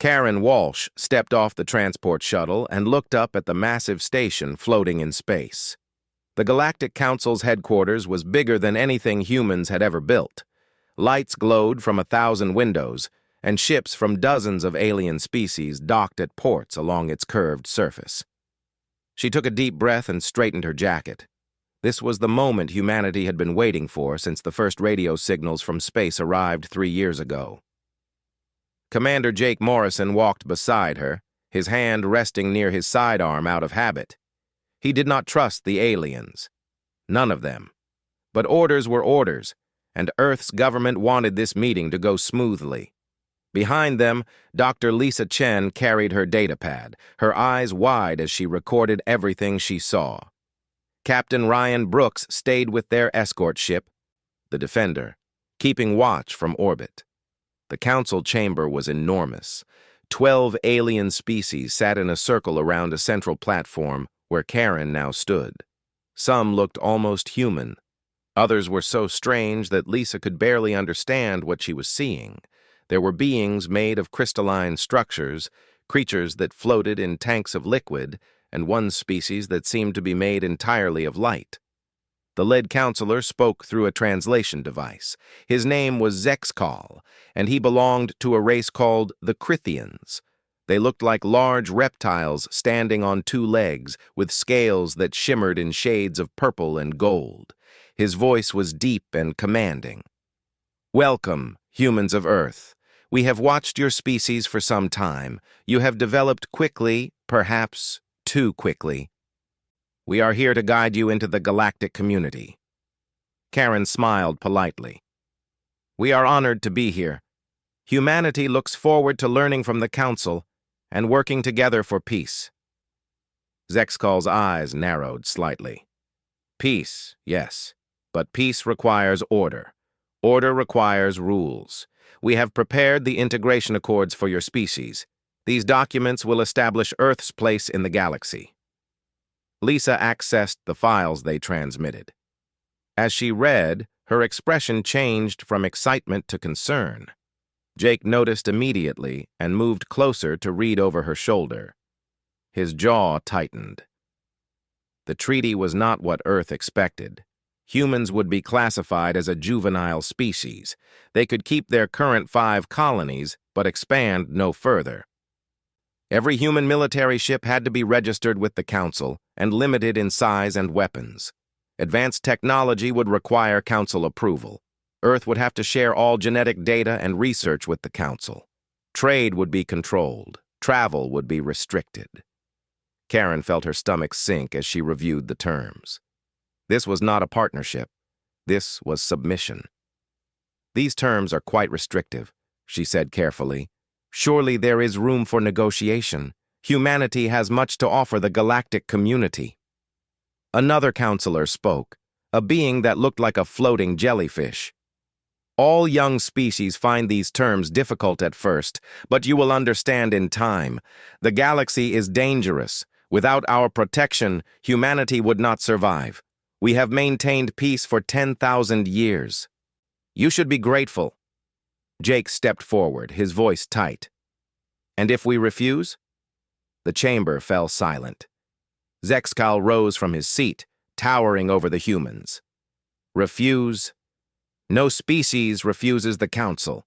Karen Walsh stepped off the transport shuttle and looked up at the massive station floating in space. The Galactic Council's headquarters was bigger than anything humans had ever built. Lights glowed from 1,000 windows, and ships from dozens of alien species docked at ports along its curved surface. She took a deep breath and straightened her jacket. This was the moment humanity had been waiting for since the first radio signals from space arrived 3 years ago. Commander Jake Morrison walked beside her, his hand resting near his sidearm out of habit. He did not trust the aliens. None of them. But orders were orders, and Earth's government wanted this meeting to go smoothly. Behind them, Dr. Lisa Chen carried her datapad, her eyes wide as she recorded everything she saw. Captain Ryan Brooks stayed with their escort ship, the Defender, keeping watch from orbit. The council chamber was enormous. 12 alien species sat in a circle around a central platform where Karen now stood. Some looked almost human. Others were so strange that Lisa could barely understand what she was seeing. There were beings made of crystalline structures, creatures that floated in tanks of liquid, and one species that seemed to be made entirely of light. The lead counselor spoke through a translation device. His name was Zexkal, and he belonged to a race called the Crithians. They looked like large reptiles standing on 2 legs, with scales that shimmered in shades of purple and gold. His voice was deep and commanding. "Welcome, humans of Earth. We have watched your species for some time. You have developed quickly, perhaps too quickly. We are here to guide you into the galactic community." Karen smiled politely. "We are honored to be here. Humanity looks forward to learning from the Council and working together for peace." Zexkal's eyes narrowed slightly. "Peace, yes, but peace requires order. Order requires rules. We have prepared the integration accords for your species. These documents will establish Earth's place in the galaxy." Lisa accessed the files they transmitted. As she read, her expression changed from excitement to concern. Jake noticed immediately and moved closer to read over her shoulder. His jaw tightened. The treaty was not what Earth expected. Humans would be classified as a juvenile species. They could keep their current 5 colonies, but expand no further. Every human military ship had to be registered with the Council and limited in size and weapons. Advanced technology would require Council approval. Earth would have to share all genetic data and research with the Council. Trade would be controlled. Travel would be restricted. Karen felt her stomach sink as she reviewed the terms. This was not a partnership. This was submission. "These terms are quite restrictive," she said carefully. "Surely there is room for negotiation. Humanity has much to offer the galactic community." Another counselor spoke, a being that looked like a floating jellyfish. "All young species find these terms difficult at first, but you will understand in time. The galaxy is dangerous. Without our protection, humanity would not survive. We have maintained peace for 10,000 years. You should be grateful." Jake stepped forward, his voice tight. "And if we refuse?" The chamber fell silent. Zexkal rose from his seat, towering over the humans. "Refuse? No species refuses the Council.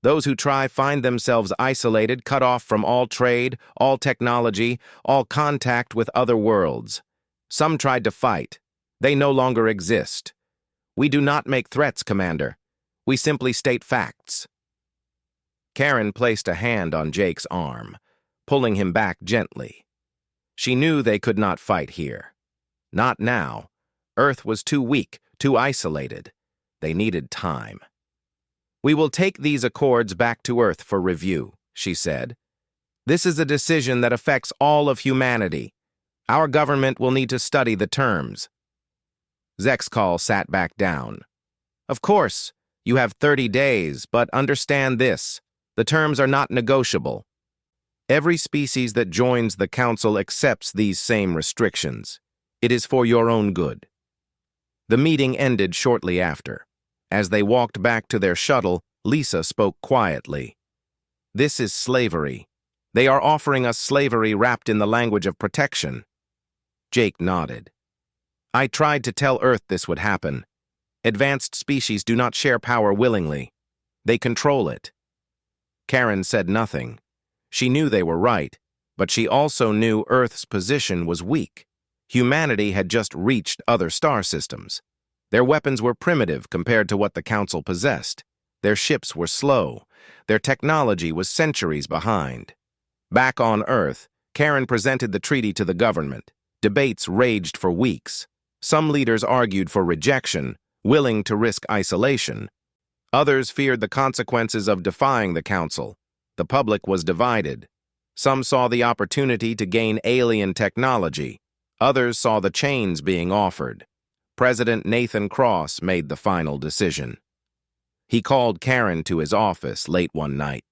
Those who try find themselves isolated, cut off from all trade, all technology, all contact with other worlds. Some tried to fight. They no longer exist. We do not make threats, Commander. We simply state facts." Karen placed a hand on Jake's arm, pulling him back gently. She knew they could not fight here. Not now. Earth was too weak, too isolated. They needed time. "We will take these accords back to Earth for review," she said. "This is a decision that affects all of humanity. Our government will need to study the terms." Zexkal sat back down. "Of course, you have 30 days, but understand this. The terms are not negotiable. Every species that joins the Council accepts these same restrictions. It is for your own good." The meeting ended shortly after. As they walked back to their shuttle, Lisa spoke quietly. "This is slavery. They are offering us slavery wrapped in the language of protection. Jake nodded. I tried to tell Earth this would happen. Advanced species do not share power willingly. They control it. Karen said nothing. She knew they were right, but she also knew Earth's position was weak. Humanity had just reached other star systems. Their weapons were primitive compared to what the Council possessed. Their ships were slow. Their technology was centuries behind. Back on Earth, Karen presented the treaty to the government. Debates raged for weeks. Some leaders argued for rejection, willing to risk isolation. Others feared the consequences of defying the Council. The public was divided. Some saw the opportunity to gain alien technology. Others saw the chains being offered. President Nathan Cross made the final decision. He called Karen to his office late one night.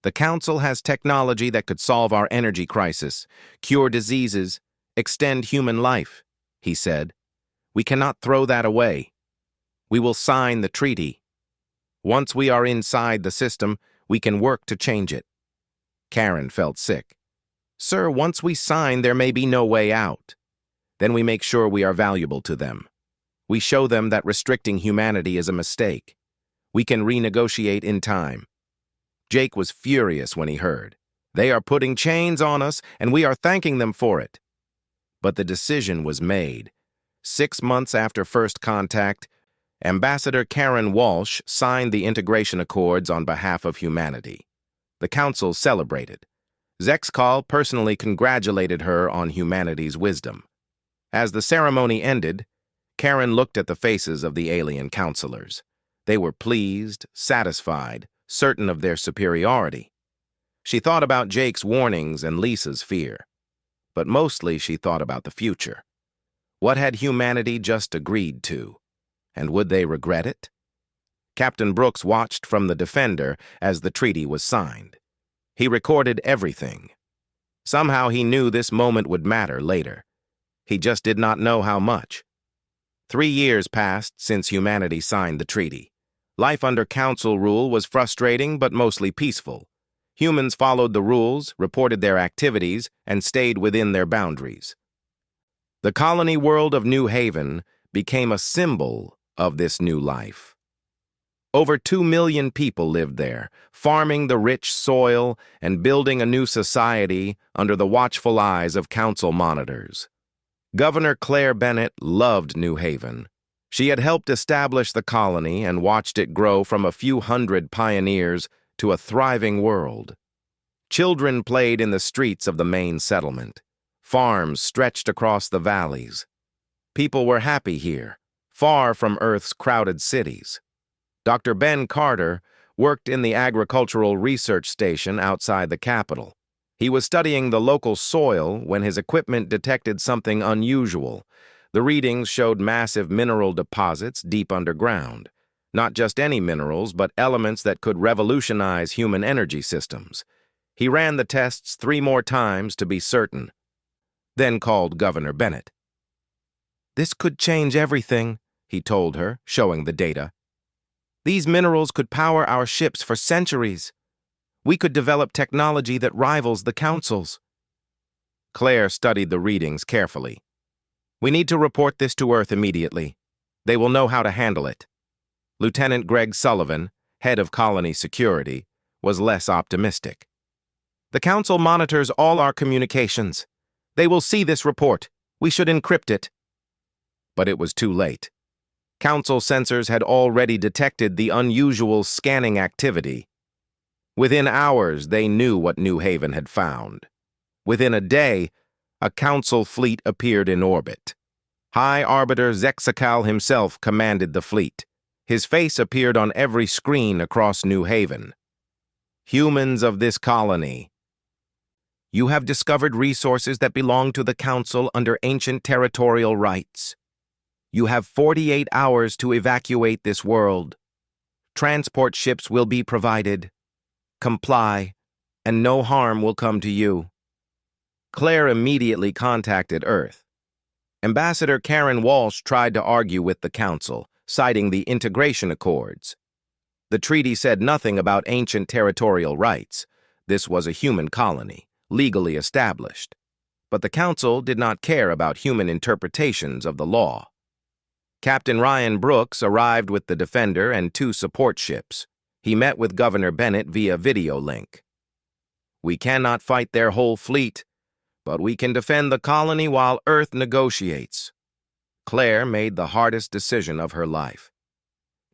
The Council has technology that could solve our energy crisis, cure diseases, extend human life, he said. We cannot throw that away. We will sign the treaty. Once we are inside the system, we can work to change it. Karen felt sick. Sir, once we sign, there may be no way out. Then we make sure we are valuable to them. We show them that restricting humanity is a mistake. We can renegotiate in time. Jake was furious when he heard. They are putting chains on us, and we are thanking them for it. But the decision was made. 6 months after first contact, Ambassador Karen Walsh signed the integration accords on behalf of humanity. The Council celebrated. Zexkal personally congratulated her on humanity's wisdom. As the ceremony ended, Karen looked at the faces of the alien counselors. They were pleased, satisfied, certain of their superiority. She thought about Jake's warnings and Lisa's fear. But mostly she thought about the future. What had humanity just agreed to? And would they regret it? Captain Brooks watched from the Defender as the treaty was signed. He recorded everything. Somehow he knew this moment would matter later. He just did not know how much. 3 years passed since humanity signed the treaty. Life under Council rule was frustrating but mostly peaceful. Humans followed the rules, reported their activities, and stayed within their boundaries. The colony world of New Haven became a symbol of this new life. Over 2 million people lived there, farming the rich soil and building a new society under the watchful eyes of Council monitors. Governor Claire Bennett loved New Haven. She had helped establish the colony and watched it grow from a few hundred pioneers to a thriving world. Children played in the streets of the main settlement. Farms stretched across the valleys. People were happy here, far from Earth's crowded cities. Dr. Ben Carter worked in the agricultural research station outside the capital. He was studying the local soil when his equipment detected something unusual. The readings showed massive mineral deposits deep underground. Not just any minerals, but elements that could revolutionize human energy systems. He ran the tests 3 more times to be certain, then called Governor Bennett. This could change everything, he told her, showing the data. These minerals could power our ships for centuries. We could develop technology that rivals the Council's. Claire studied the readings carefully. We need to report this to Earth immediately. They will know how to handle it. Lieutenant Greg Sullivan, head of colony security, was less optimistic. The Council monitors all our communications. They will see this report. We should encrypt it. But it was too late. Council sensors had already detected the unusual scanning activity. Within hours, they knew what New Haven had found. Within a day, a Council fleet appeared in orbit. High Arbiter Zexkal himself commanded the fleet. His face appeared on every screen across New Haven. Humans of this colony, you have discovered resources that belong to the Council under ancient territorial rights. You have 48 hours to evacuate this world. Transport ships will be provided. Comply, and no harm will come to you. Claire immediately contacted Earth. Ambassador Karen Walsh tried to argue with the Council, citing the integration accords. The treaty said nothing about ancient territorial rights. This was a human colony, legally established. But the council did not care about human interpretations of the law. Captain Ryan Brooks arrived with the Defender and 2 support ships. He met with Governor Bennett via video link. "We cannot fight their whole fleet, but we can defend the colony while Earth negotiates." Claire made the hardest decision of her life.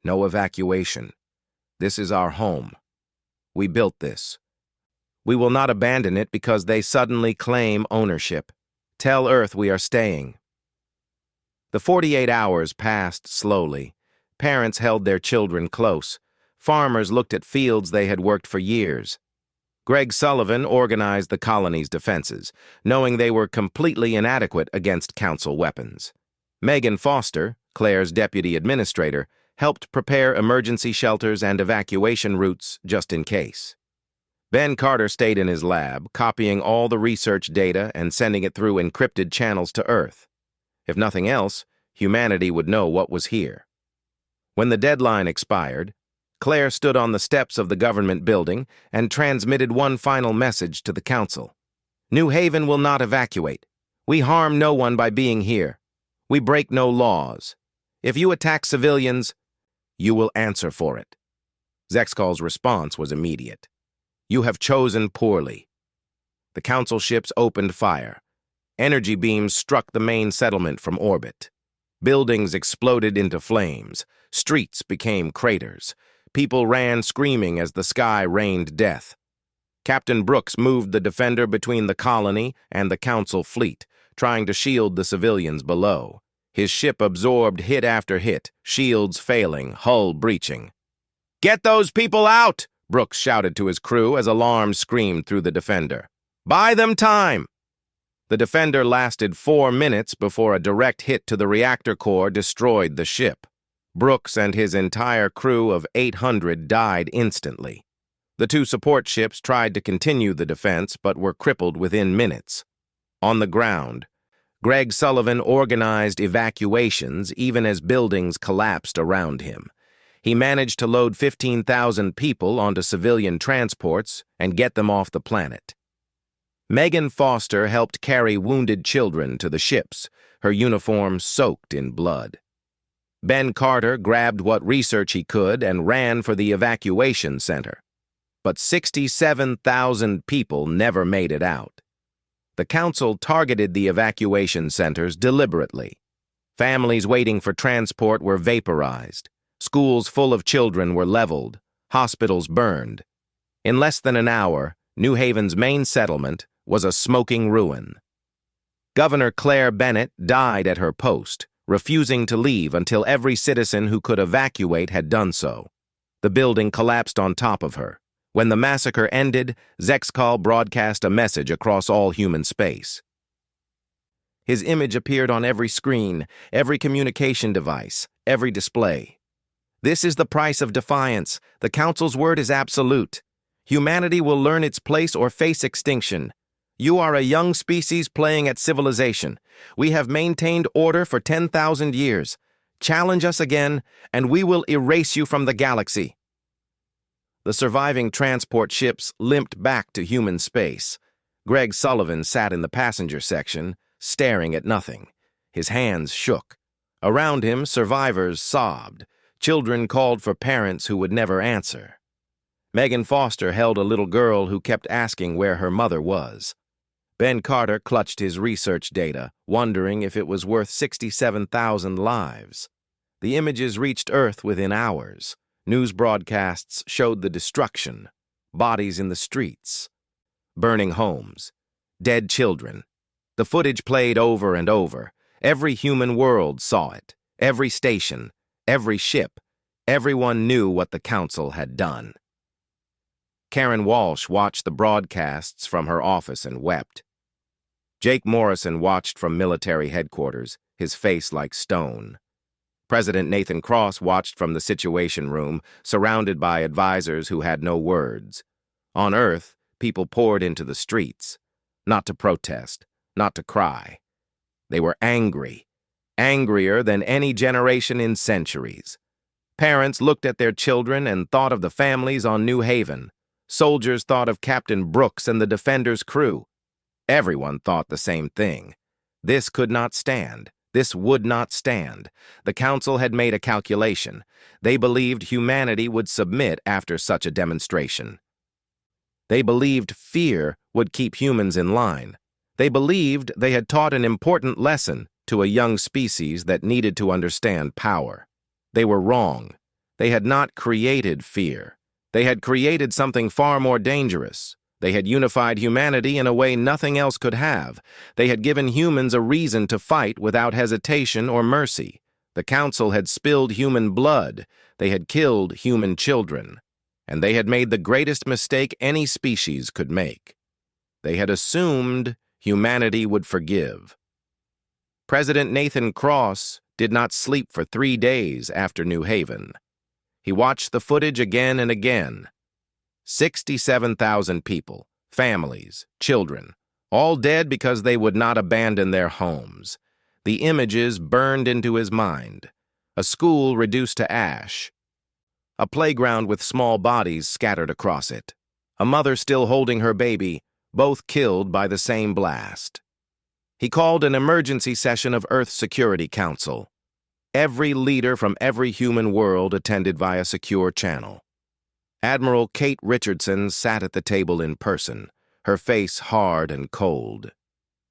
No evacuation. This is our home. We built this. We will not abandon it because they suddenly claim ownership. Tell Earth we are staying. The 48 hours passed slowly. Parents held their children close. Farmers looked at fields they had worked for years. Greg Sullivan organized the colony's defenses, knowing they were completely inadequate against council weapons. Megan Foster, Claire's deputy administrator, helped prepare emergency shelters and evacuation routes just in case. Ben Carter stayed in his lab, copying all the research data and sending it through encrypted channels to Earth. If nothing else, humanity would know what was here. When the deadline expired, Claire stood on the steps of the government building and transmitted one final message to the council. "New Haven will not evacuate. We harm no one by being here. We break no laws. If you attack civilians, you will answer for it." Zexkal's response was immediate. "You have chosen poorly." The council ships opened fire. Energy beams struck the main settlement from orbit. Buildings exploded into flames. Streets became craters. People ran screaming as the sky rained death. Captain Brooks moved the Defender between the colony and the council fleet, trying to shield the civilians below. His ship absorbed hit after hit, shields failing, hull breaching. "Get those people out!" Brooks shouted to his crew as alarms screamed through the Defender. "Buy them time!" The Defender lasted 4 minutes before a direct hit to the reactor core destroyed the ship. Brooks and his entire crew of 800 died instantly. The 2 support ships tried to continue the defense but were crippled within minutes. On the ground, Greg Sullivan organized evacuations even as buildings collapsed around him. He managed to load 15,000 people onto civilian transports and get them off the planet. Megan Foster helped carry wounded children to the ships, her uniform soaked in blood. Ben Carter grabbed what research he could and ran for the evacuation center. But 67,000 people never made it out. The council targeted the evacuation centers deliberately. Families waiting for transport were vaporized. Schools full of children were leveled. Hospitals burned. In less than an hour, New Haven's main settlement was a smoking ruin. Governor Claire Bennett died at her post, refusing to leave until every citizen who could evacuate had done so. The building collapsed on top of her. When the massacre ended, Zexkal broadcast a message across all human space. His image appeared on every screen, every communication device, every display. "This is the price of defiance. The Council's word is absolute. Humanity will learn its place or face extinction. You are a young species playing at civilization. We have maintained order for 10,000 years. Challenge us again, and we will erase you from the galaxy." The surviving transport ships limped back to human space. Greg Sullivan sat in the passenger section, staring at nothing. His hands shook. Around him, survivors sobbed. Children called for parents who would never answer. Megan Foster held a little girl who kept asking where her mother was. Ben Carter clutched his research data, wondering if it was worth 67,000 lives. The images reached Earth within hours. News broadcasts showed the destruction, bodies in the streets, burning homes, dead children. The footage played over and over. Every human world saw it. Every station, every ship, everyone knew what the Council had done. Karen Walsh watched the broadcasts from her office and wept. Jake Morrison watched from military headquarters, his face like stone. President Nathan Cross watched from the Situation Room, surrounded by advisors who had no words. On Earth, people poured into the streets, not to protest, not to cry. They were angry, angrier than any generation in centuries. Parents looked at their children and thought of the families on New Haven, Soldiers thought of Captain Brooks and the Defender's crew. Everyone thought the same thing. This could not stand. This would not stand. The Council had made a calculation. They believed humanity would submit after such a demonstration. They believed fear would keep humans in line. They believed they had taught an important lesson to a young species that needed to understand power. They were wrong. They had not created fear. They had created something far more dangerous. They had unified humanity in a way nothing else could have. They had given humans a reason to fight without hesitation or mercy. The Council had spilled human blood. They had killed human children. And they had made the greatest mistake any species could make. They had assumed humanity would forgive. President Nathan Cross did not sleep for 3 days after New Haven. He watched the footage again and again. 67,000 people, families, children, all dead because they would not abandon their homes. The images burned into his mind. A school reduced to ash. A playground with small bodies scattered across it. A mother still holding her baby, both killed by the same blast. He called an emergency session of Earth Security Council. Every leader from every human world attended via secure channel. Admiral Kate Richardson sat at the table in person, her face hard and cold.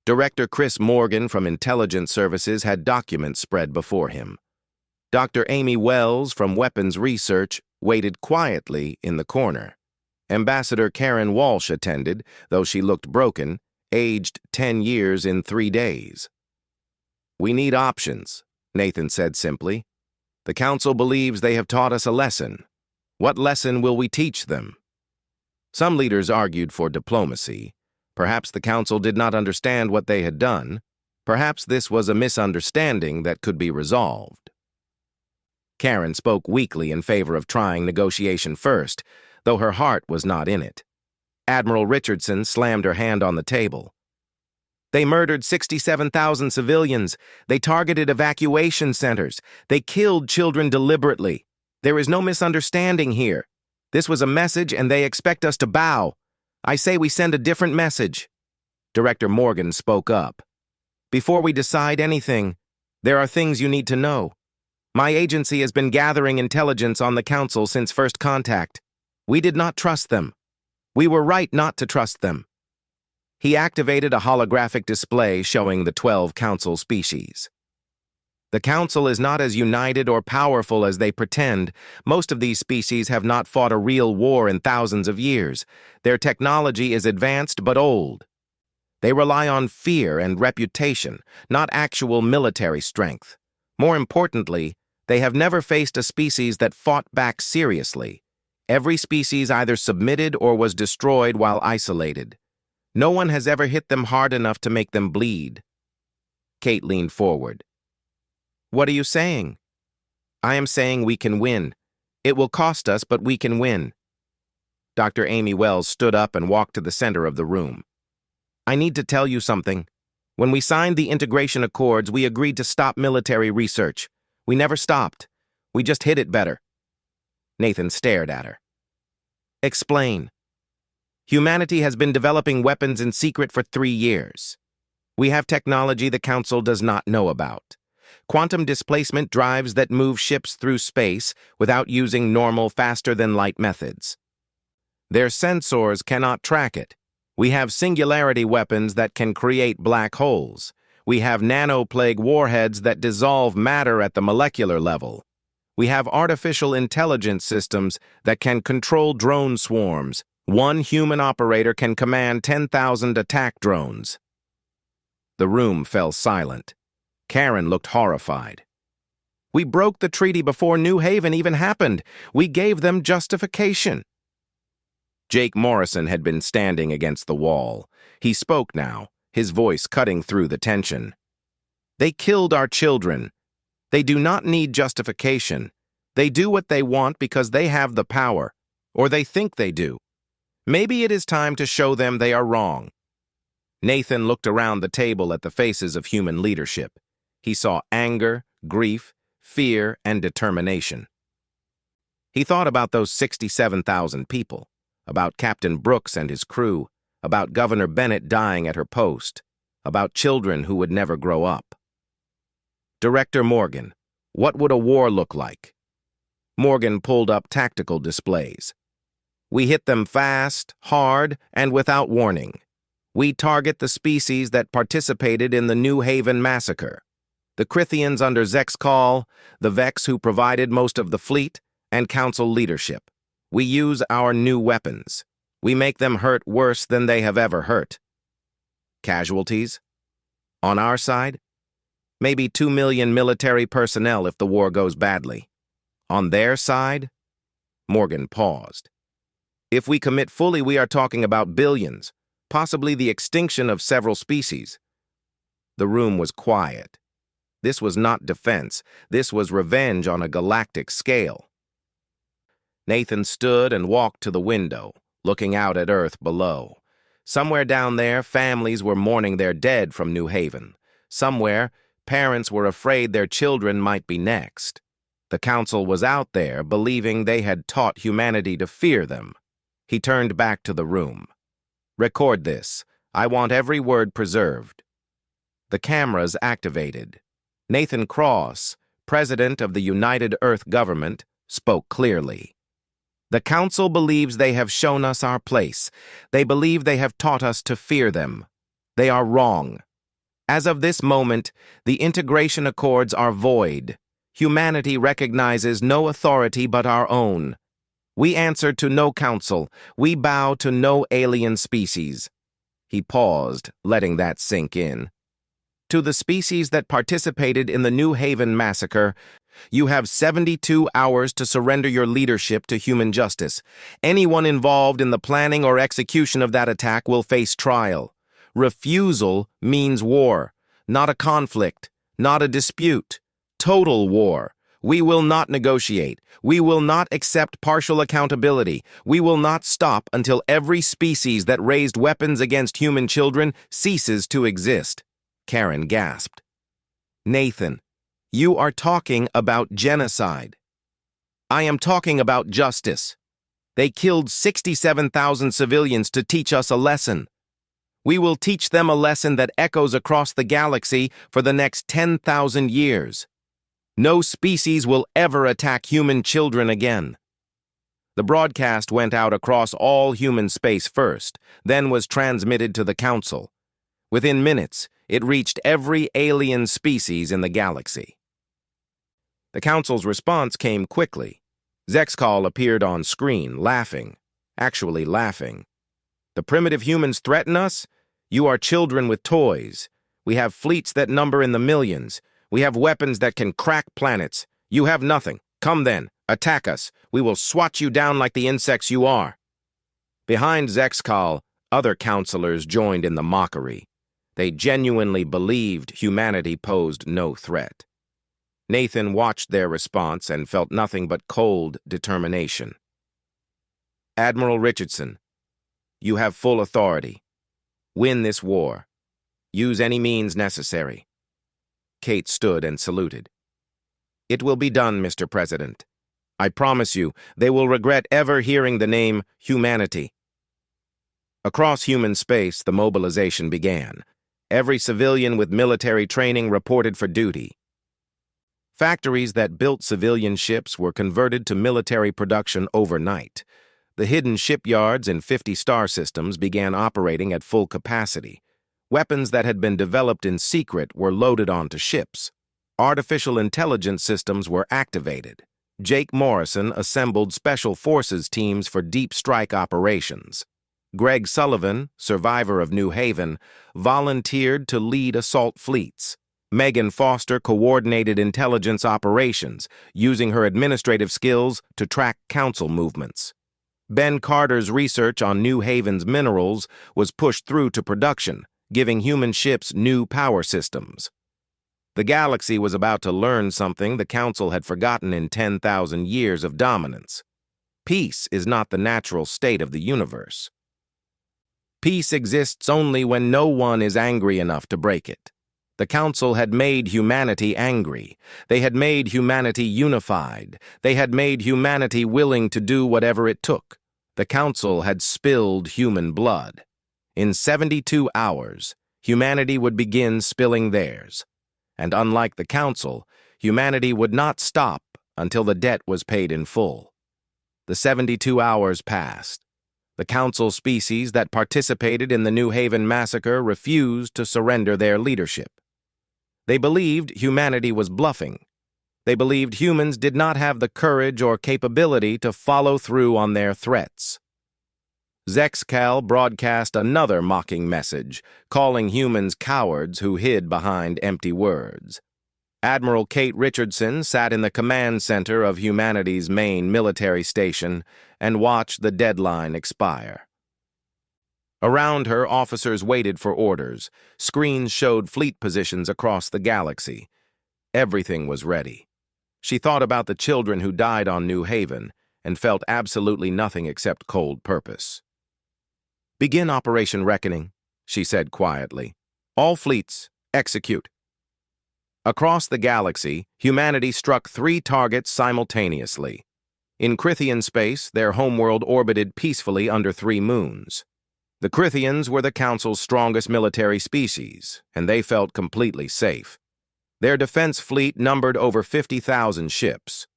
Director Chris Morgan from Intelligence Services had documents spread before him. Dr. Amy Wells from Weapons Research waited quietly in the corner. Ambassador Karen Walsh attended, though she looked broken, aged 10 years in 3 days. "We need options," Nathan said simply. "The Council believes they have taught us a lesson. What lesson will we teach them?" Some leaders argued for diplomacy. Perhaps the Council did not understand what they had done. Perhaps this was a misunderstanding that could be resolved. Karen spoke weakly in favor of trying negotiation first, though her heart was not in it. Admiral Richardson slammed her hand on the table. "They murdered 67,000 civilians. They targeted evacuation centers. They killed children deliberately. There is no misunderstanding here. This was a message and they expect us to bow. I say we send a different message." Director Morgan spoke up. "Before we decide anything, there are things you need to know. My agency has been gathering intelligence on the Council since first contact. We did not trust them. We were right not to trust them." He activated a holographic display showing the 12 Council species. "The Council is not as united or powerful as they pretend. Most of these species have not fought a real war in thousands of years. Their technology is advanced but old. They rely on fear and reputation, not actual military strength. More importantly, they have never faced a species that fought back seriously. Every species either submitted or was destroyed while isolated. No one has ever hit them hard enough to make them bleed." Kate leaned forward. "What are you saying?" "I am saying we can win. It will cost us, but we can win." Dr. Amy Wells stood up and walked to the center of the room. "I need to tell you something. When we signed the integration accords, we agreed to stop military research. We never stopped. We just hid it better." Nathan stared at her. "Explain." "Humanity has been developing weapons in secret for 3 years. We have technology the Council does not know about. Quantum displacement drives that move ships through space without using normal, faster-than-light methods. Their sensors cannot track it. We have singularity weapons that can create black holes. We have nanoplague warheads that dissolve matter at the molecular level. We have artificial intelligence systems that can control drone swarms. One human operator can command 10,000 attack drones." The room fell silent. Karen looked horrified. "We broke the treaty before New Haven even happened. We gave them justification." Jake Morrison had been standing against the wall. He spoke now, his voice cutting through the tension. "They killed our children. They do not need justification. They do what they want because they have the power, or they think they do. Maybe it is time to show them they are wrong." Nathan looked around the table at the faces of human leadership. He saw anger, grief, fear, and determination. He thought about those 67,000 people, about Captain Brooks and his crew, about Governor Bennett dying at her post, about children who would never grow up. Director Morgan, what would a war look like? Morgan pulled up tactical displays. We hit them fast, hard, and without warning. We target the species that participated in the New Haven massacre. The Crithians under Zexcal, the Vex who provided most of the fleet, and council leadership. We use our new weapons. We make them hurt worse than they have ever hurt. Casualties? On our side? Maybe 2 million military personnel if the war goes badly. On their side? Morgan paused. If we commit fully, we are talking about billions, possibly the extinction of several species. The room was quiet. This was not defense. This was revenge on a galactic scale. Nathan stood and walked to the window, looking out at Earth below. Somewhere down there, families were mourning their dead from New Haven. Somewhere, parents were afraid their children might be next. The council was out there, believing they had taught humanity to fear them. He turned back to the room. Record this. I want every word preserved. The cameras activated. Nathan Cross, President of the United Earth Government, spoke clearly. The council believes they have shown us our place. They believe they have taught us to fear them. They are wrong. As of this moment, the integration accords are void. Humanity recognizes no authority but our own. We answer to no council. We bow to no alien species. He paused, letting that sink in. To the species that participated in the New Haven massacre, you have 72 hours to surrender your leadership to human justice. Anyone involved in the planning or execution of that attack will face trial. Refusal means war, not a conflict, not a dispute. Total war. We will not negotiate. We will not accept partial accountability. We will not stop until every species that raised weapons against human children ceases to exist. Karen gasped. Nathan, you are talking about genocide. I am talking about justice. They killed 67,000 civilians to teach us a lesson. We will teach them a lesson that echoes across the galaxy for the next 10,000 years. No species will ever attack human children again. The broadcast went out across all human space first, then was transmitted to the Council. Within minutes, it reached every alien species in the galaxy. The Council's response came quickly. Zexcal appeared on screen, laughing. Actually laughing. The primitive humans threaten us? You are children with toys. We have fleets that number in the millions. We have weapons that can crack planets. You have nothing. Come then, attack us. We will swat you down like the insects you are. Behind Zexcal, other counselors joined in the mockery. They genuinely believed humanity posed no threat. Nathan watched their response and felt nothing but cold determination. Admiral Richardson, you have full authority. Win this war. Use any means necessary. Kate stood and saluted. It will be done, Mr. President. I promise you, they will regret ever hearing the name humanity. Across human space, the mobilization began. Every civilian with military training reported for duty. Factories that built civilian ships were converted to military production overnight. The hidden shipyards in 50 star systems began operating at full capacity. Weapons that had been developed in secret were loaded onto ships. Artificial intelligence systems were activated. Jake Morrison assembled special forces teams for deep strike operations. Greg Sullivan, survivor of New Haven, volunteered to lead assault fleets. Megan Foster coordinated intelligence operations, using her administrative skills to track council movements. Ben Carter's research on New Haven's minerals was pushed through to production, giving human ships new power systems. The galaxy was about to learn something the Council had forgotten in 10,000 years of dominance. Peace is not the natural state of the universe. Peace exists only when no one is angry enough to break it. The Council had made humanity angry. They had made humanity unified. They had made humanity willing to do whatever it took. The Council had spilled human blood. In 72 hours, humanity would begin spilling theirs. And unlike the Council, humanity would not stop until the debt was paid in full. The 72 hours passed. The Council species that participated in the New Haven massacre refused to surrender their leadership. They believed humanity was bluffing. They believed humans did not have the courage or capability to follow through on their threats. Zexcal broadcast another mocking message, calling humans cowards who hid behind empty words. Admiral Kate Richardson sat in the command center of humanity's main military station and watched the deadline expire. Around her, officers waited for orders. Screens showed fleet positions across the galaxy. Everything was ready. She thought about the children who died on New Haven and felt absolutely nothing except cold purpose. "Begin Operation Reckoning," she said quietly. "All fleets, execute." Across the galaxy, humanity struck 3 targets simultaneously. In Crithian space, their homeworld orbited peacefully under 3 moons. The Crithians were the Council's strongest military species, and they felt completely safe. Their defense fleet numbered over 50,000 ships.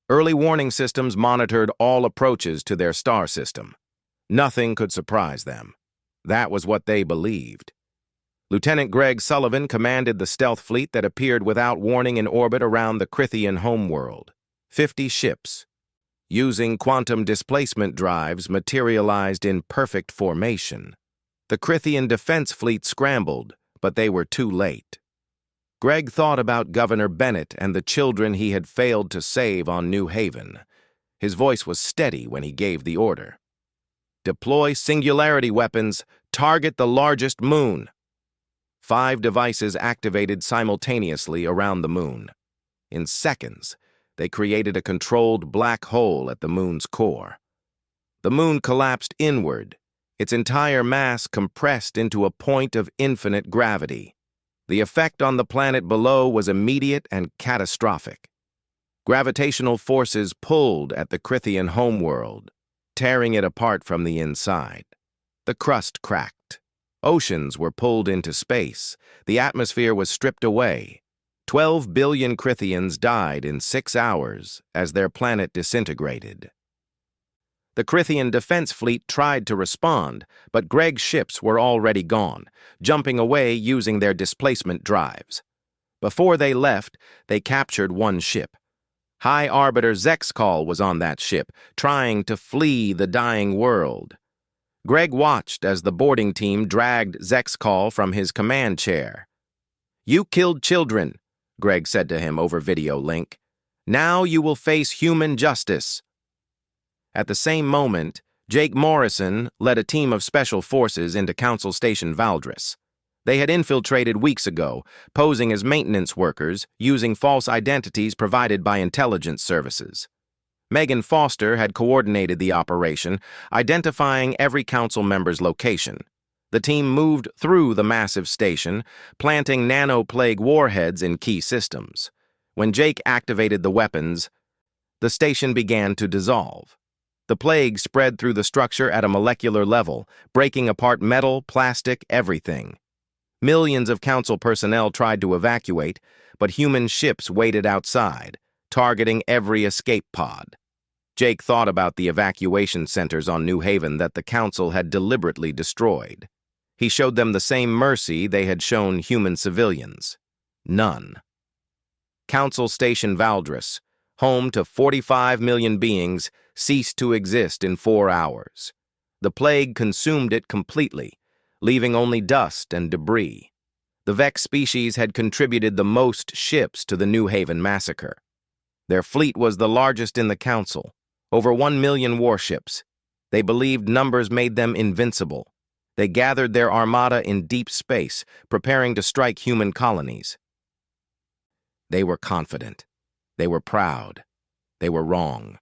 Early warning systems monitored all approaches to their star system. Nothing could surprise them. That was what they believed. Lieutenant Greg Sullivan commanded the stealth fleet that appeared without warning in orbit around the Crithian homeworld. 50 ships, using quantum displacement drives materialized in perfect formation. The Crithian defense fleet scrambled, but they were too late. Greg thought about Governor Bennett and the children he had failed to save on New Haven. His voice was steady when he gave the order. "Deploy singularity weapons. Target the largest moon." 5 devices activated simultaneously around the moon. In seconds, they created a controlled black hole at the moon's core. The moon collapsed inward, its entire mass compressed into a point of infinite gravity. The effect on the planet below was immediate and catastrophic. Gravitational forces pulled at the Crithian homeworld, tearing it apart from the inside. The crust cracked. Oceans were pulled into space. The atmosphere was stripped away. 12 billion Crithians died in 6 hours as their planet disintegrated. The Crithian defense fleet tried to respond, but Greg's ships were already gone, jumping away using their displacement drives. Before they left, they captured 1 ship. High Arbiter Zexcal was on that ship, trying to flee the dying world. Greg watched as the boarding team dragged Zexcal from his command chair. "You killed children," Greg said to him over video link. "Now you will face human justice." At the same moment, Jake Morrison led a team of special forces into Council Station Valdris. They had infiltrated weeks ago, posing as maintenance workers, using false identities provided by intelligence services. Megan Foster had coordinated the operation, identifying every council member's location. The team moved through the massive station, planting nanoplague warheads in key systems. When Jake activated the weapons, the station began to dissolve. The plague spread through the structure at a molecular level, breaking apart metal, plastic, everything. Millions of council personnel tried to evacuate, but human ships waited outside, targeting every escape pod. Jake thought about the evacuation centers on New Haven that the Council had deliberately destroyed. He showed them the same mercy they had shown human civilians. None. Council Station Valdris, home to 45 million beings, ceased to exist in 4 hours. The plague consumed it completely, leaving only dust and debris. The Vex species had contributed the most ships to the New Haven massacre. Their fleet was the largest in the Council, over 1 million warships. They believed numbers made them invincible. They gathered their armada in deep space, preparing to strike human colonies. They were confident. They were proud. They were wrong.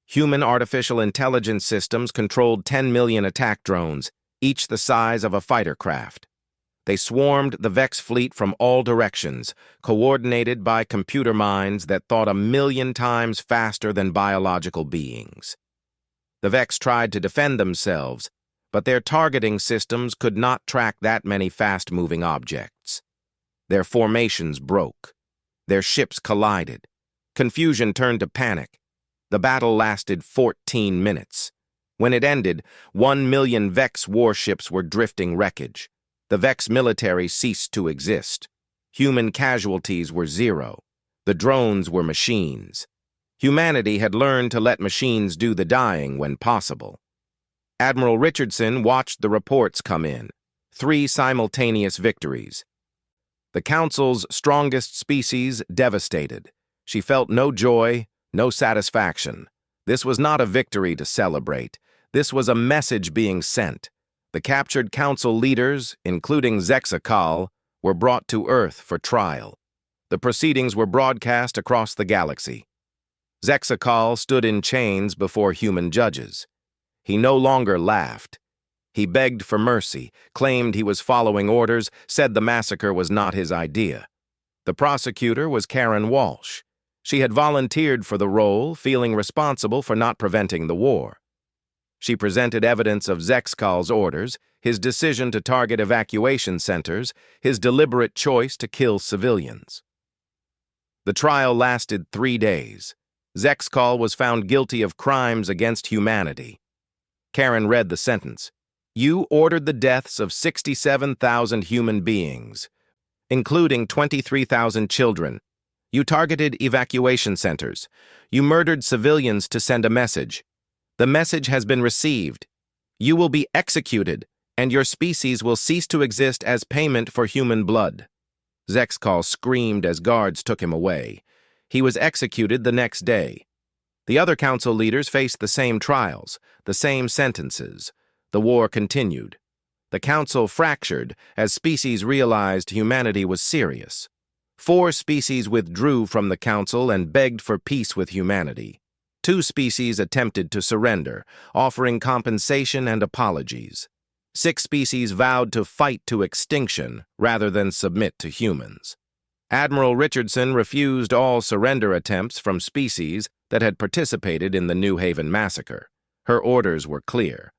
Human artificial intelligence systems controlled 10 million attack drones, each the size of a fighter craft. They swarmed the Vex fleet from all directions, coordinated by computer minds that thought 1 million times faster than biological beings. The Vex tried to defend themselves, but their targeting systems could not track that many fast-moving objects. Their formations broke. Their ships collided. Confusion turned to panic. The battle lasted 14 minutes. When it ended, 1 million Vex warships were drifting wreckage. The Vex military ceased to exist. Human casualties were zero. The drones were machines. Humanity had learned to let machines do the dying when possible. Admiral Richardson watched the reports come in. 3 simultaneous victories. The Council's strongest species devastated. She felt no joy, no satisfaction. This was not a victory to celebrate. This was a message being sent. The captured Council leaders, including Zexakal, were brought to Earth for trial. The proceedings were broadcast across the galaxy. Zexakal stood in chains before human judges. He no longer laughed. He begged for mercy, claimed he was following orders, said the massacre was not his idea. The prosecutor was Karen Walsh. She had volunteered for the role, feeling responsible for not preventing the war. She presented evidence of Zexakal's orders, his decision to target evacuation centers, his deliberate choice to kill civilians. The trial lasted 3 days. Zexakal was found guilty of crimes against humanity. Karen read the sentence. You ordered the deaths of 67,000 human beings, including 23,000 children. You targeted evacuation centers. You murdered civilians to send a message. The message has been received. You will be executed, and your species will cease to exist as payment for human blood. Zexakal screamed as guards took him away. He was executed the next day. The other council leaders faced the same trials, the same sentences. The war continued. The council fractured as species realized humanity was serious. 4 species withdrew from the council and begged for peace with humanity. 2 species attempted to surrender, offering compensation and apologies. 6 species vowed to fight to extinction rather than submit to humans. Admiral Richardson refused all surrender attempts from species that had participated in the New Haven massacre. Her orders were clear.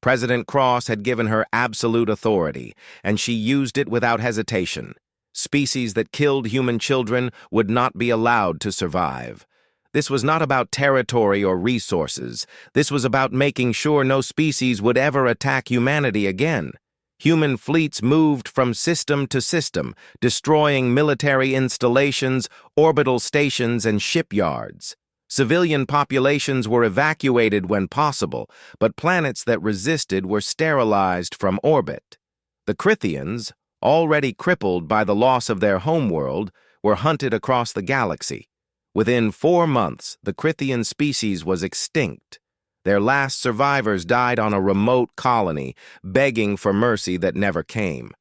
President Cross had given her absolute authority, and she used it without hesitation. Species that killed human children would not be allowed to survive. This was not about territory or resources. This was about making sure no species would ever attack humanity again. Human fleets moved from system to system, destroying military installations, orbital stations, and shipyards. Civilian populations were evacuated when possible, but planets that resisted were sterilized from orbit. The Crithians, already crippled by the loss of their homeworld, were hunted across the galaxy. Within 4 months, the Crithian species was extinct. Their last survivors died on a remote colony, begging for mercy that never came.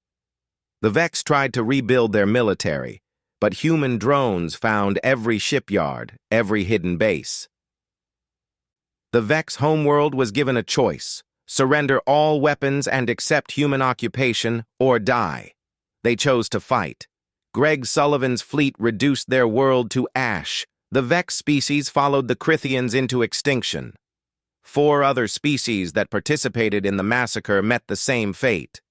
The Vex tried to rebuild their military, but human drones found every shipyard, every hidden base. The Vex homeworld was given a choice: surrender all weapons and accept human occupation, or die. They chose to fight. Greg Sullivan's fleet reduced their world to ash. The Vex species followed the Crithians into extinction. 4 other species that participated in the massacre met the same fate.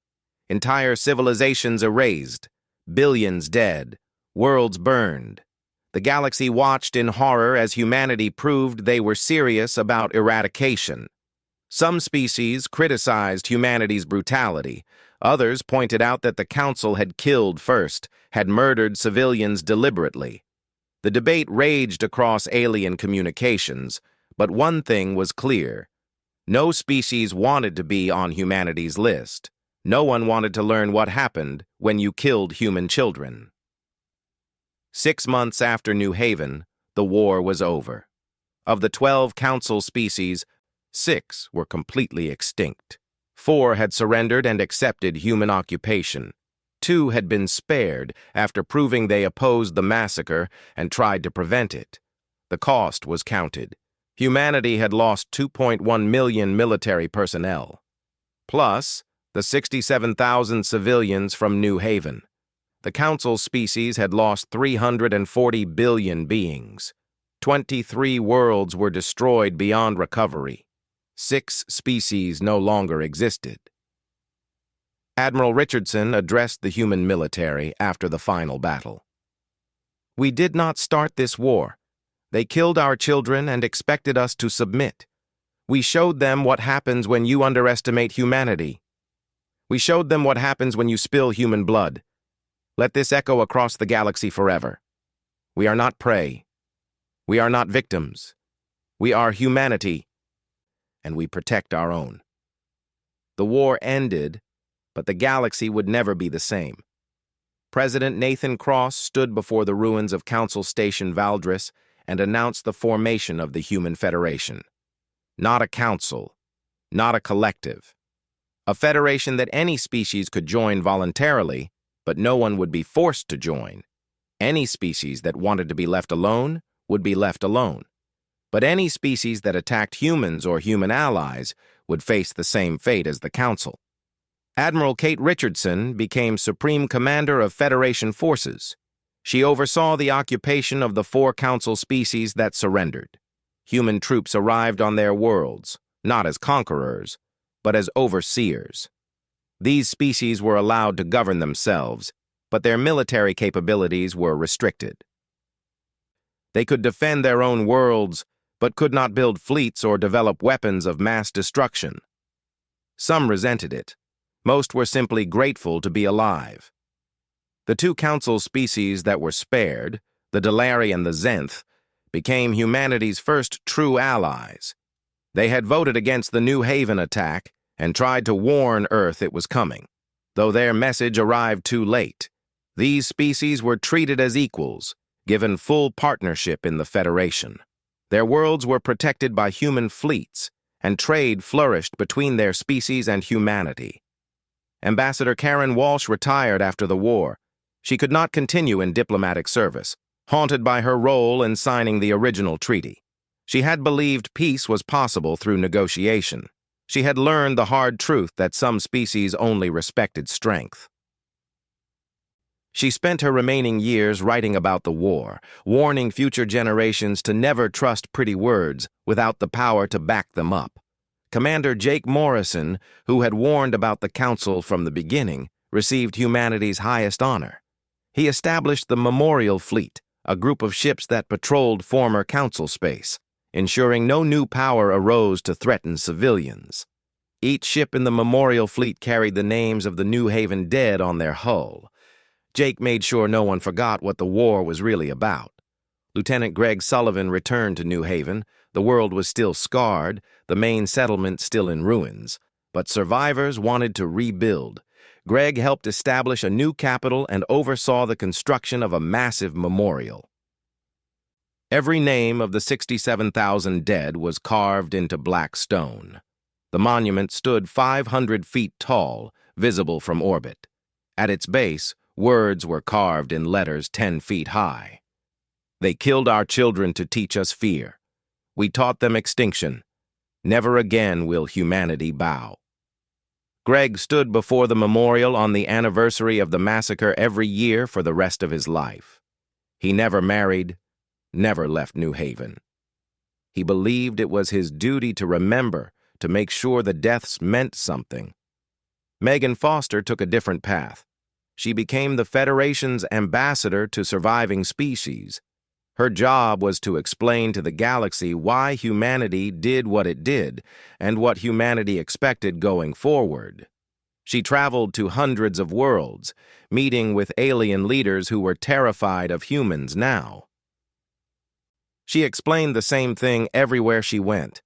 Entire civilizations erased, billions dead, worlds burned. The galaxy watched in horror as humanity proved they were serious about eradication. Some species criticized humanity's brutality. Others pointed out that the Council had killed first, had murdered civilians deliberately. The debate raged across alien communications, but one thing was clear. No species wanted to be on humanity's list. No one wanted to learn what happened when you killed human children. 6 months after New Haven, the war was over. Of the 12 Council species, 6 were completely extinct. 4 had surrendered and accepted human occupation. 2 had been spared after proving they opposed the massacre and tried to prevent it. The cost was counted. Humanity had lost 2.1 million military personnel, plus the 67,000 civilians from New Haven. The Council species had lost 340 billion beings. 23 worlds were destroyed beyond recovery. 6 species no longer existed. Admiral Richardson addressed the human military after the final battle. "We did not start this war. They killed our children and expected us to submit. We showed them what happens when you underestimate humanity. We showed them what happens when you spill human blood. Let this echo across the galaxy forever. We are not prey. We are not victims. We are humanity, and we protect our own." The war ended, but the galaxy would never be the same. President Nathan Cross stood before the ruins of Council Station Valdris and announced the formation of the Human Federation. Not a council, not a collective. A federation that any species could join voluntarily, but no one would be forced to join. Any species that wanted to be left alone would be left alone. But any species that attacked humans or human allies would face the same fate as the Council. Admiral Kate Richardson became Supreme Commander of Federation forces. She oversaw the occupation of the 4 Council species that surrendered. Human troops arrived on their worlds, not as conquerors, but as overseers. These species were allowed to govern themselves, but their military capabilities were restricted. They could defend their own worlds, but could not build fleets or develop weapons of mass destruction. Some resented it. Most were simply grateful to be alive. The 2 Council species that were spared, the Delari and the Zenth, became humanity's first true allies. They had voted against the New Haven attack and tried to warn Earth it was coming. Though their message arrived too late, these species were treated as equals, given full partnership in the Federation. Their worlds were protected by human fleets, and trade flourished between their species and humanity. Ambassador Karen Walsh retired after the war. She could not continue in diplomatic service, haunted by her role in signing the original treaty. She had believed peace was possible through negotiation. She had learned the hard truth that some species only respected strength. She spent her remaining years writing about the war, warning future generations to never trust pretty words without the power to back them up. Commander Jake Morrison, who had warned about the Council from the beginning, received humanity's highest honor. He established the Memorial Fleet, a group of ships that patrolled former Council space, ensuring no new power arose to threaten civilians. Each ship in the Memorial Fleet carried the names of the New Haven dead on their hull. Jake made sure no one forgot what the war was really about. Lieutenant Greg Sullivan returned to New Haven. The world was still scarred, the main settlement still in ruins, but survivors wanted to rebuild. Greg helped establish a new capital and oversaw the construction of a massive memorial. Every name of the 67,000 dead was carved into black stone. The monument stood 500 feet tall, visible from orbit. At its base, words were carved in letters 10 feet high. "They killed our children to teach us fear. We taught them extinction. Never again will humanity bow." Greg stood before the memorial on the anniversary of the massacre every year for the rest of his life. He never married, never left New Haven. He believed it was his duty to remember, to make sure the deaths meant something. Megan Foster took a different path. She became the Federation's ambassador to surviving species. Her job was to explain to the galaxy why humanity did what it did and what humanity expected going forward. She traveled to hundreds of worlds, meeting with alien leaders who were terrified of humans now. She explained the same thing everywhere she went.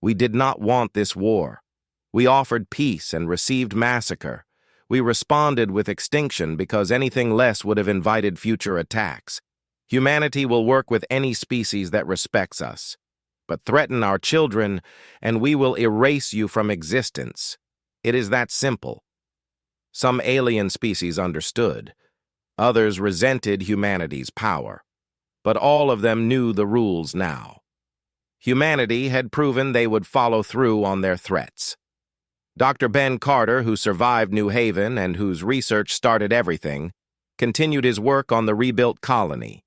We did not want this war. We offered peace and received massacre. We responded with extinction because anything less would have invited future attacks. Humanity will work with any species that respects us, but threaten our children, and we will erase you from existence. It is that simple. Some alien species understood. Others resented humanity's power. But all of them knew the rules now. Humanity had proven they would follow through on their threats. Dr. Ben Carter, who survived New Haven and whose research started everything, continued his work on the rebuilt colony.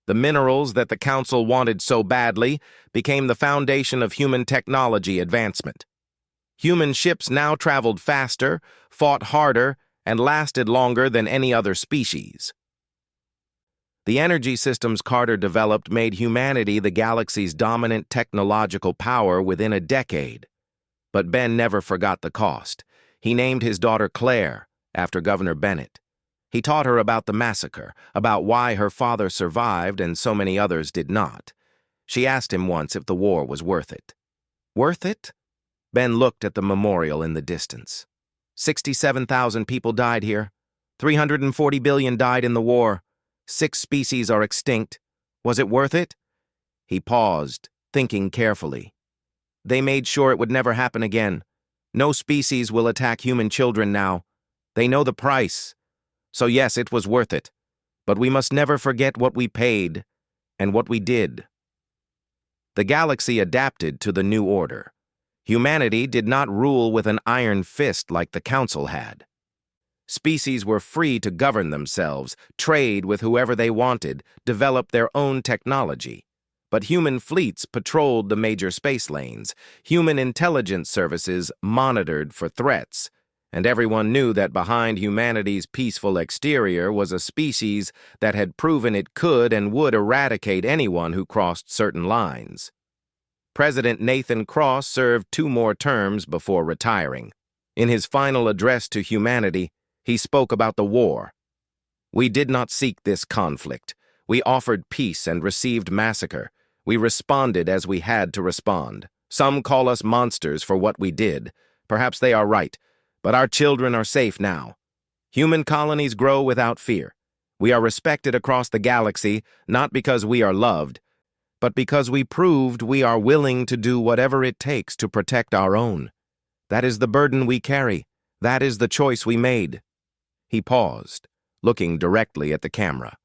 The minerals that the Council wanted so badly became the foundation of human technology advancement. Human ships now traveled faster, fought harder, and lasted longer than any other species. The energy systems Carter developed made humanity the galaxy's dominant technological power within a decade. But Ben never forgot the cost. He named his daughter Claire after Governor Bennett. He taught her about the massacre, about why her father survived and so many others did not. She asked him once if the war was worth it. Worth it? Ben looked at the memorial in the distance. 67,000 people died here. 340 billion died in the war. 6 species are extinct. Was it worth it? He paused, thinking carefully. They made sure it would never happen again. No species will attack human children now. They know the price. So yes, it was worth it. But we must never forget what we paid and what we did. The galaxy adapted to the new order. Humanity did not rule with an iron fist like the Council had. Species were free to govern themselves, trade with whoever they wanted, develop their own technology. But human fleets patrolled the major space lanes. Human intelligence services monitored for threats. And everyone knew that behind humanity's peaceful exterior was a species that had proven it could and would eradicate anyone who crossed certain lines. President Nathan Cross served 2 more terms before retiring. In his final address to humanity, he spoke about the war. We did not seek this conflict. We offered peace and received massacre. We responded as we had to respond. Some call us monsters for what we did. Perhaps they are right, but our children are safe now. Human colonies grow without fear. We are respected across the galaxy, not because we are loved, but because we proved we are willing to do whatever it takes to protect our own. That is the burden we carry. That is the choice we made. He paused, looking directly at the camera.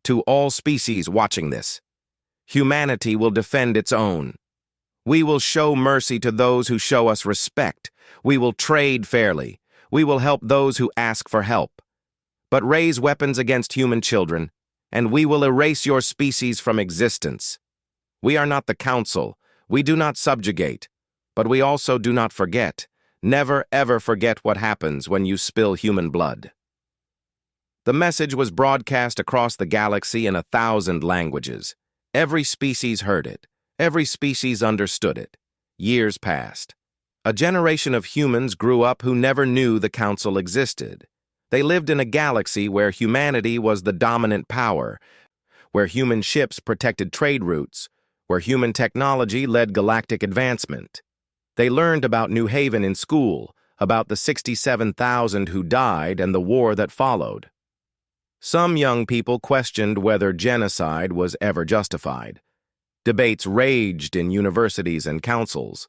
To all species watching this, humanity will defend its own. We will show mercy to those who show us respect. We will trade fairly. We will help those who ask for help. But raise weapons against human children, and we will erase your species from existence. We are not the Council. We do not subjugate. But we also do not forget. Never, ever forget what happens when you spill human blood. The message was broadcast across the galaxy in 1,000 languages. Every species heard it. Every species understood it. Years passed. A generation of humans grew up who never knew the Council existed. They lived in a galaxy where humanity was the dominant power, where human ships protected trade routes, where human technology led galactic advancement. They learned about New Haven in school, about the 67,000 who died and the war that followed. Some young people questioned whether genocide was ever justified. Debates raged in universities and councils.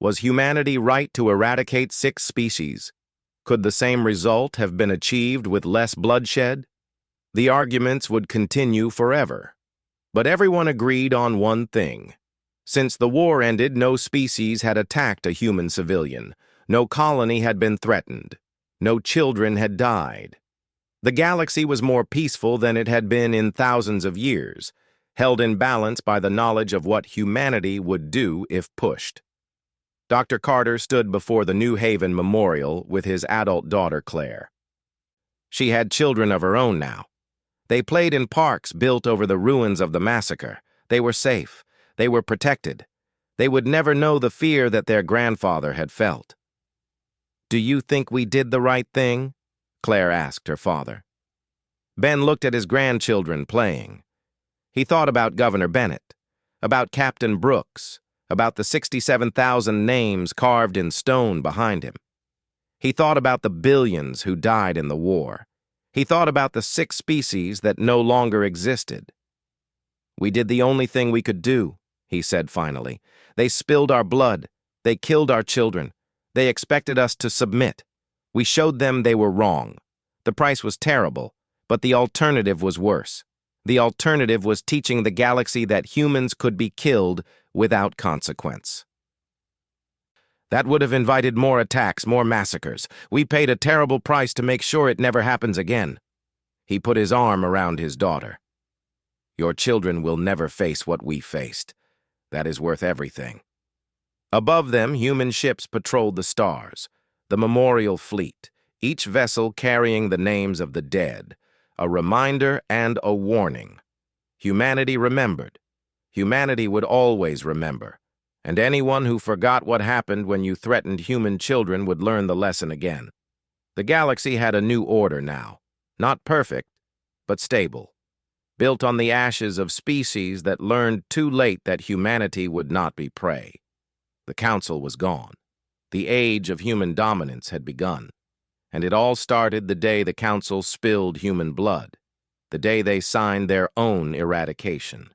Was humanity right to eradicate 6 species? Could the same result have been achieved with less bloodshed? The arguments would continue forever. But everyone agreed on one thing. Since the war ended, no species had attacked a human civilian. No colony had been threatened. No children had died. The galaxy was more peaceful than it had been in thousands of years, held in balance by the knowledge of what humanity would do if pushed. Dr. Carter stood before the New Haven Memorial with his adult daughter, Claire. She had children of her own now. They played in parks built over the ruins of the massacre. They were safe. They were protected. They would never know the fear that their grandfather had felt. "Do you think we did the right thing?" Claire asked her father. Ben looked at his grandchildren playing. He thought about Governor Bennett, about Captain Brooks, about the 67,000 names carved in stone behind him. He thought about the billions who died in the war. He thought about the 6 species that no longer existed. "We did the only thing we could do," he said finally. "They spilled our blood. They killed our children. They expected us to submit. We showed them they were wrong. The price was terrible, but the alternative was worse. The alternative was teaching the galaxy that humans could be killed without consequence. That would have invited more attacks, more massacres. We paid a terrible price to make sure it never happens again." He put his arm around his daughter. Your children will never face what we faced. That is worth everything. Above them, human ships patrolled the stars, the memorial fleet, each vessel carrying the names of the dead, a reminder and a warning. Humanity remembered. Humanity would always remember, and anyone who forgot what happened when you threatened human children would learn the lesson again. The galaxy had a new order now, not perfect, but stable, built on the ashes of species that learned too late that humanity would not be prey. The Council was gone. The age of human dominance had begun, and it all started the day the Council spilled human blood, the day they signed their own eradication.